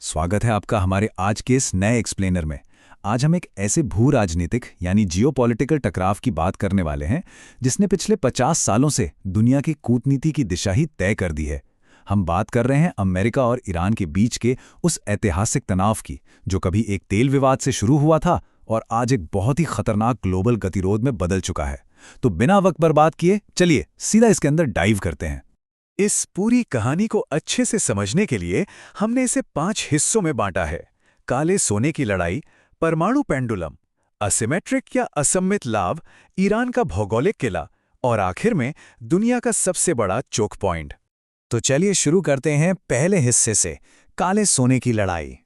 स्वागत है आपका हमारे आज के इस नए एक्सप्लेनर में। आज हम एक ऐसे भू राजनीतिक यानी जियोपॉलिटिकल टकराव की बात करने वाले हैं जिसने पिछले 50 सालों से दुनिया की कूटनीति की दिशा ही तय कर दी है। हम बात कर रहे हैं अमेरिका और ईरान के बीच के उस ऐतिहासिक तनाव की जो कभी एक तेल विवाद से शुरू हुआ था और आज एक बहुत ही खतरनाक ग्लोबल गतिरोध में बदल चुका है। तो बिना वक्त बर्बाद किए चलिए सीधा इसके अंदर डाइव करते हैं। इस पूरी कहानी को अच्छे से समझने के लिए हमने इसे 5 हिस्सों में बांटा है। काले सोने की लड़ाई, परमाणु पेंडुलम, असिमेट्रिक या असममित लाभ, ईरान का भौगोलिक किला और आखिर में दुनिया का सबसे बड़ा चोक पॉइंट। तो चलिए शुरू करते हैं पहले हिस्से से, काले सोने की लड़ाई।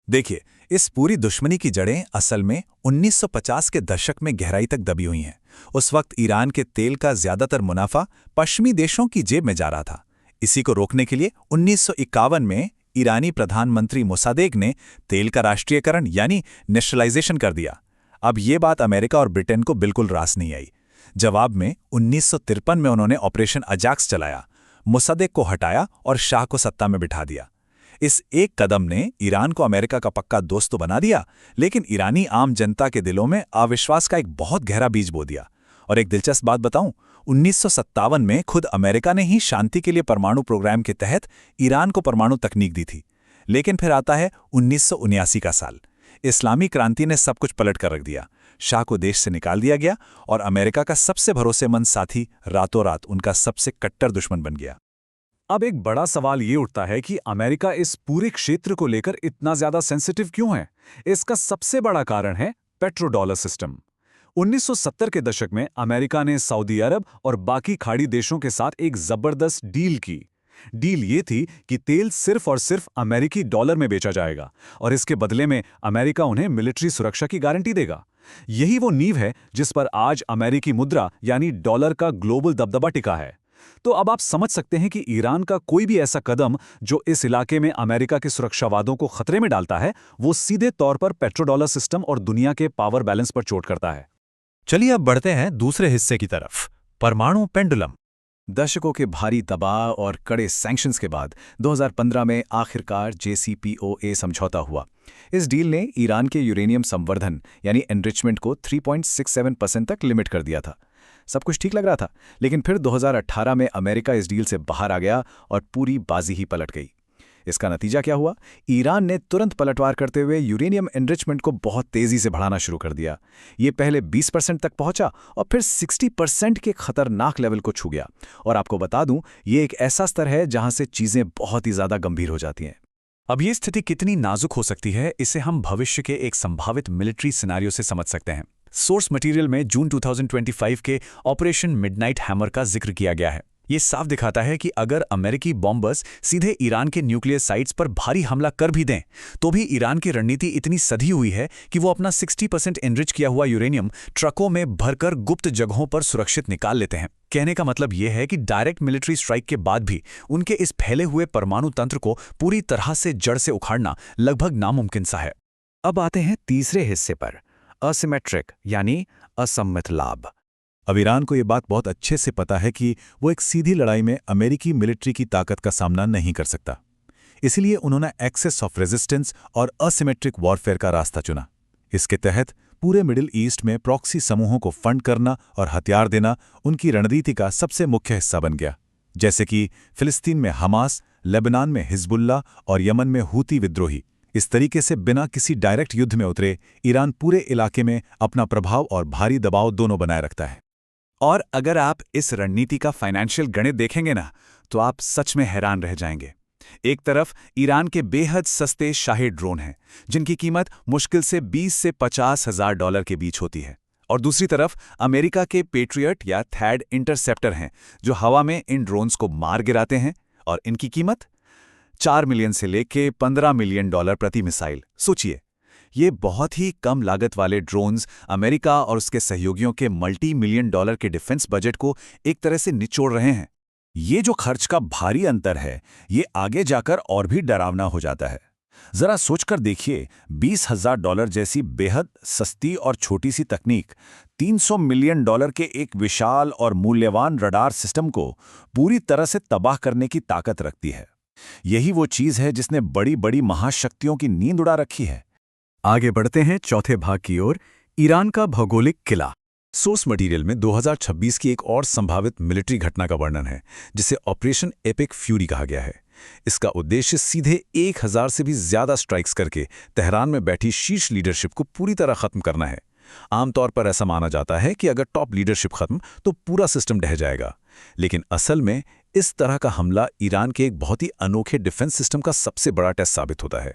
देखिए, इस पूरी दुश्मनी की जड़ें असल में 1950 के दशक में गहराई तक दबी हुई हैं। उस वक्त ईरान के तेल का ज्यादातर मुनाफा पश्चिमी देशों की जेब में जा रहा था। इसी को रोकने के लिए 1951 में ईरानी प्रधानमंत्री मोसादेक ने तेल का राष्ट्रीयकरण यानी नेशनलाइजेशन कर दिया। अब ये बात अमेरिका और ब्रिटेन को बिल्कुल रास नहीं आई। जवाब में 1953 में उन्होंने ऑपरेशन अजाक्स चलाया, मोसादेक को हटाया और शाह को सत्ता में बिठा दिया। इस एक कदम ने ईरान को अमेरिका का पक्का दोस्त तो बना दिया, लेकिन ईरानी आम जनता के दिलों में अविश्वास का एक बहुत गहरा बीज बो दिया। और एक दिलचस्प बात बताऊं, 1957 में खुद अमेरिका ने ही शांति के लिए परमाणु प्रोग्राम के तहत ईरान को परमाणु तकनीक दी थी। लेकिन फिर आता है 1979 का साल। इस्लामी क्रांति ने सब कुछ पलट कर रख दिया। शाह को देश से निकाल दिया गया और अमेरिका का सबसे भरोसेमंद साथी रातों रात उनका सबसे कट्टर दुश्मन बन गया। अब एक बड़ा सवाल ये उठता है कि अमेरिका इस पूरे क्षेत्र को लेकर इतना ज्यादा सेंसिटिव क्यों है। इसका सबसे बड़ा कारण है पेट्रोडॉलर सिस्टम। 1970 के दशक में अमेरिका ने सऊदी अरब और बाकी खाड़ी देशों के साथ एक जबरदस्त डील की। डील ये थी कि तेल सिर्फ और सिर्फ अमेरिकी डॉलर में बेचा जाएगा और इसके बदले में अमेरिका उन्हें मिलिट्री सुरक्षा की गारंटी देगा। यही वो नींव है जिस पर आज अमेरिकी मुद्रा यानी डॉलर का ग्लोबल दबदबा टिका है। तो अब आप समझ सकते हैं कि ईरान का कोई भी ऐसा कदम जो इस इलाके में अमेरिका के सुरक्षावादों को खतरे में डालता है, वो सीधे तौर पर पेट्रोडॉलर सिस्टम और दुनिया के पावर बैलेंस पर चोट करता है। चलिए अब बढ़ते हैं दूसरे हिस्से की तरफ, परमाणु पेंडुलम। दशकों के भारी दबाव और कड़े सैंक्शंस के बाद 2015 में आखिरकार JCPOA समझौता हुआ। इस डील ने ईरान के यूरेनियम संवर्धन यानी एनरिचमेंट को 3.67% तक लिमिट कर दिया था। सब कुछ ठीक लग रहा था, लेकिन फिर 2018 में अमेरिका इस डील से बाहर आ गया और पूरी बाजी ही पलट गई। इसका नतीजा क्या हुआ? ईरान ने तुरंत पलटवार करते हुए यूरेनियम एनरिचमेंट को बहुत तेजी से बढ़ाना शुरू कर दिया। ये पहले 20% तक पहुंचा और फिर 60% के खतरनाक लेवल को छू गया। और आपको बता दूं, ये एक ऐसा स्तर है जहां से चीजें बहुत ही ज्यादा गंभीर हो जाती हैं। अब ये स्थिति कितनी नाजुक हो सकती है, इसे हम भविष्य के एक संभावित मिलिट्री सिनेरियो से समझ सकते हैं। सोर्स मटेरियल में जून 2025 के ऑपरेशन मिडनाइट हैमर का जिक्र किया गया है। ये साफ दिखाता है कि अगर अमेरिकी बॉम्बर्स सीधे ईरान के न्यूक्लियर साइट्स पर भारी हमला कर भी दें, तो भी ईरान की रणनीति इतनी सधी हुई है कि वो अपना 60% एनरिच किया हुआ यूरेनियम ट्रकों में भरकर गुप्त जगहों पर सुरक्षित निकाल लेते हैं। कहने का मतलब यह है कि डायरेक्ट मिलिट्री स्ट्राइक के बाद भी उनके इस फैले हुए परमाणु तंत्र को पूरी तरह से जड़ से उखाड़ना लगभग नामुमकिन सा है। अब आते हैं तीसरे हिस्से पर, असिमेट्रिक यानी असममित लाभ। अब ईरान को यह बात बहुत अच्छे से पता है कि वो एक सीधी लड़ाई में अमेरिकी मिलिट्री की ताकत का सामना नहीं कर सकता। इसलिए उन्होंने एक्सेस ऑफ रेजिस्टेंस और असिमेट्रिक वॉरफेयर का रास्ता चुना। इसके तहत पूरे मिडिल ईस्ट में प्रॉक्सी समूहों को फंड करना और हथियार देना उनकी रणनीति का सबसे मुख्य हिस्सा बन गया। जैसे कि फिलिस्तीन में हमास, लेबनान में हिजबुल्लाह और यमन में हूती विद्रोही। इस तरीके से बिना किसी डायरेक्ट युद्ध में उतरे ईरान पूरे इलाके में अपना प्रभाव और भारी दबाव दोनों बनाए रखता है। और अगर आप इस रणनीति का फाइनेंशियल गणित देखेंगे ना, तो आप सच में हैरान रह जाएंगे। एक तरफ ईरान के बेहद सस्ते शाही ड्रोन हैं, जिनकी कीमत मुश्किल से 20 से 50 हजार डॉलर के बीच होती है, और दूसरी तरफ अमेरिका के पेट्रियट या थैड इंटरसेप्टर हैं, जो हवा में इन ड्रोन्स को मार गिराते हैं, और इनकी कीमत 4 मिलियन से लेके 15 मिलियन डॉलर प्रति मिसाइल। सोचिए, ये बहुत ही कम लागत वाले ड्रोन्स अमेरिका और उसके सहयोगियों के मल्टी मिलियन डॉलर के डिफेंस बजट को एक तरह से निचोड़ रहे हैं। ये जो खर्च का भारी अंतर है, ये आगे जाकर और भी डरावना हो जाता है। जरा सोचकर देखिए, 20,000 डॉलर जैसी बेहद सस्ती और छोटी सी तकनीक 300 मिलियन डॉलर के एक विशाल और मूल्यवान रडार सिस्टम को पूरी तरह से तबाह करने की ताकत रखती है। यही वो चीज है जिसने बड़ी बड़ी महाशक्तियों की नींद उड़ा रखी है। आगे बढ़ते हैं चौथे भाग की ओर, ईरान का भौगोलिक किला। सोर्स मटेरियल में 2026 की एक और संभावित मिलिट्री घटना का वर्णन है, जिसे ऑपरेशन एपिक फ्यूरी कहा गया है। इसका उद्देश्य सीधे 1000 से भी ज्यादा स्ट्राइक्स करके तेहरान में बैठी शीर्ष लीडरशिप को पूरी तरह खत्म करना है। आमतौर पर ऐसा माना जाता है कि अगर टॉप लीडरशिप खत्म तो पूरा सिस्टम ढह जाएगा, लेकिन असल में इस तरह का हमला ईरान के एक बहुत ही अनोखे डिफेंस सिस्टम का सबसे बड़ा टेस्ट साबित होता है।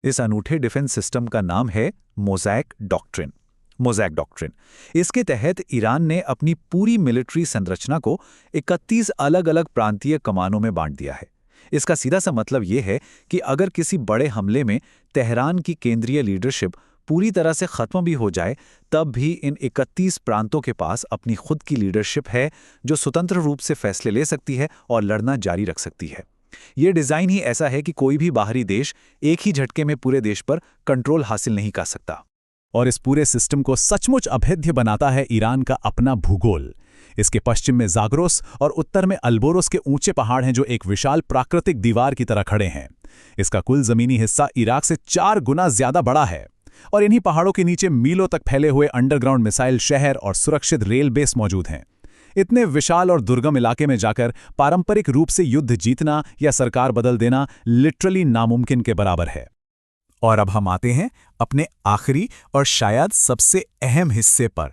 इस अनूठे डिफेंस सिस्टम का नाम है मोज़ैक डॉक्ट्रिन। Mosaic doctrine. इसके तहत ईरान ने अपनी पूरी मिलिट्री संरचना को 31 अलग अलग प्रांतीय कमानों में बांट दिया है। इसका सीधा सा मतलब ये है कि अगर किसी बड़े हमले में तेहरान की केंद्रीय लीडरशिप पूरी तरह से खत्म भी हो जाए, तब भी इन 31 प्रांतों के पास अपनी खुद की लीडरशिप है, जो स्वतंत्र रूप से फैसले ले सकती है और लड़ना जारी रख सकती है। ये डिज़ाइन ही ऐसा है कि कोई भी बाहरी देश एक ही झटके में पूरे देश पर कंट्रोल हासिल नहीं कर सकता। और इस पूरे सिस्टम को सचमुच अभेद्य बनाता है ईरान का अपना भूगोल। इसके पश्चिम में ज़ाग्रोस और उत्तर में अल्बोरोस के ऊंचे पहाड़ हैं, जो एक विशाल प्राकृतिक दीवार की तरह खड़े हैं। इसका कुल ज़मीनी हिस्सा इराक से 4 गुना ज़्यादा बड़ा है, और इन्हीं पहाड़ों के नीचे मीलों तक फैले हुए अंडरग्राउंड मिसाइल शहर और सुरक्षित रेल बेस मौजूद हैं। इतने विशाल और दुर्गम इलाके में जाकर पारंपरिक रूप से युद्ध जीतना या सरकार बदल देना लिटरली नामुमकिन के बराबर है। और अब हम आते हैं अपने आखिरी और शायद सबसे अहम हिस्से पर,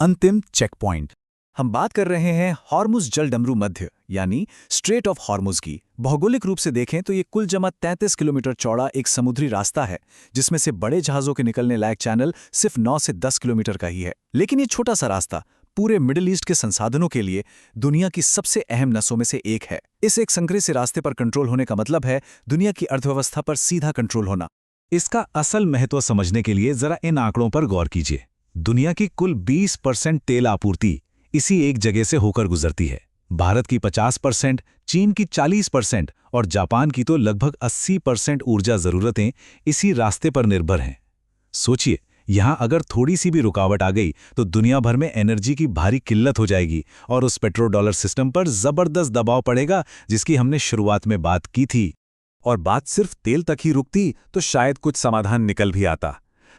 अंतिम चेक पॉइंट। हम बात कर रहे हैं हॉर्मुज़ जलडमरू मध्य यानी स्ट्रेट ऑफ हॉर्मुज़ की। भौगोलिक रूप से देखें तो ये कुल जमा 33 किलोमीटर चौड़ा एक समुद्री रास्ता है, जिसमें से बड़े जहाज़ों के निकलने लायक चैनल सिर्फ 9 से 10 किलोमीटर का ही है। लेकिन ये छोटा सा रास्ता पूरे मिडिल ईस्ट के संसाधनों के लिए दुनिया की सबसे अहम नसों में से एक है। इस एक संकरे से रास्ते पर कंट्रोल होने का मतलब है दुनिया की अर्थव्यवस्था पर सीधा कंट्रोल होना। इसका असल महत्व समझने के लिए जरा इन आंकड़ों पर गौर कीजिए। दुनिया की कुल 20% तेल आपूर्ति इसी एक जगह से होकर गुजरती है। भारत की 50%, चीन की 40% और जापान की तो लगभग 80% ऊर्जा जरूरतें इसी रास्ते पर निर्भर हैं। सोचिए, यहां अगर थोड़ी सी भी रुकावट आ गई तो दुनिया भर में एनर्जी की भारी किल्लत हो जाएगी और उस पेट्रो डॉलर सिस्टम पर जबरदस्त दबाव पड़ेगा, जिसकी हमने शुरुआत में बात की थी। और बात सिर्फ तेल तक ही रुकती तो शायद कुछ समाधान निकल भी आता।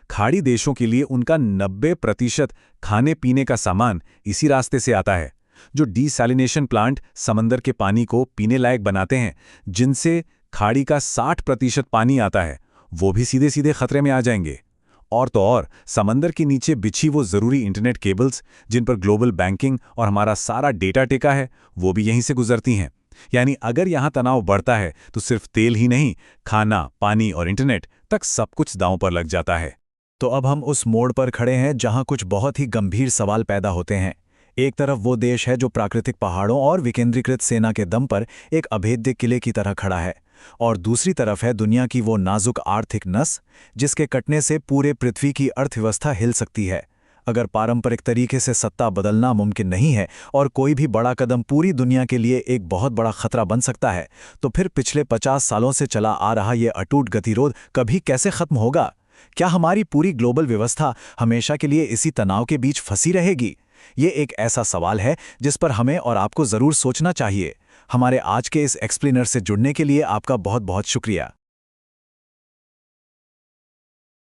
खाड़ी देशों के लिए उनका 90% खाने पीने का सामान इसी रास्ते से आता है। जो डीसैलिनेशन प्लांट समंदर के पानी को पीने लायक बनाते हैं, जिनसे खाड़ी का 60% पानी आता है, वो भी सीधे सीधे खतरे में आ जाएंगे। और तो और समंदर के नीचे बिछी वो ज़रूरी इंटरनेट केबल्स जिन पर ग्लोबल बैंकिंग और हमारा सारा डेटा टिका है, वो भी यहीं से गुजरती हैं। यानी अगर यहाँ तनाव बढ़ता है तो सिर्फ तेल ही नहीं, खाना, पानी और इंटरनेट तक सब कुछ दांव पर लग जाता है। तो अब हम उस मोड़ पर खड़े हैं जहां कुछ बहुत ही गंभीर सवाल पैदा होते हैं। एक तरफ वो देश है जो प्राकृतिक पहाड़ों और विकेंद्रीकृत सेना के दम पर एक अभेद्य किले की तरह खड़ा है, और दूसरी तरफ है दुनिया की वो नाजुक आर्थिक नस जिसके कटने से पूरे पृथ्वी की अर्थव्यवस्था हिल सकती है। अगर पारंपरिक तरीके से सत्ता बदलना मुमकिन नहीं है और कोई भी बड़ा कदम पूरी दुनिया के लिए एक बहुत बड़ा खतरा बन सकता है, तो फिर पिछले 50 सालों से चला आ रहा ये अटूट गतिरोध कभी कैसे खत्म होगा? क्या हमारी पूरी ग्लोबल व्यवस्था हमेशा के लिए इसी तनाव के बीच फंसी रहेगी? ये एक ऐसा सवाल है जिस पर हमें और आपको ज़रूर सोचना चाहिए। हमारे आज के इस एक्सप्लेनर से जुड़ने के लिए आपका बहुत बहुत शुक्रिया।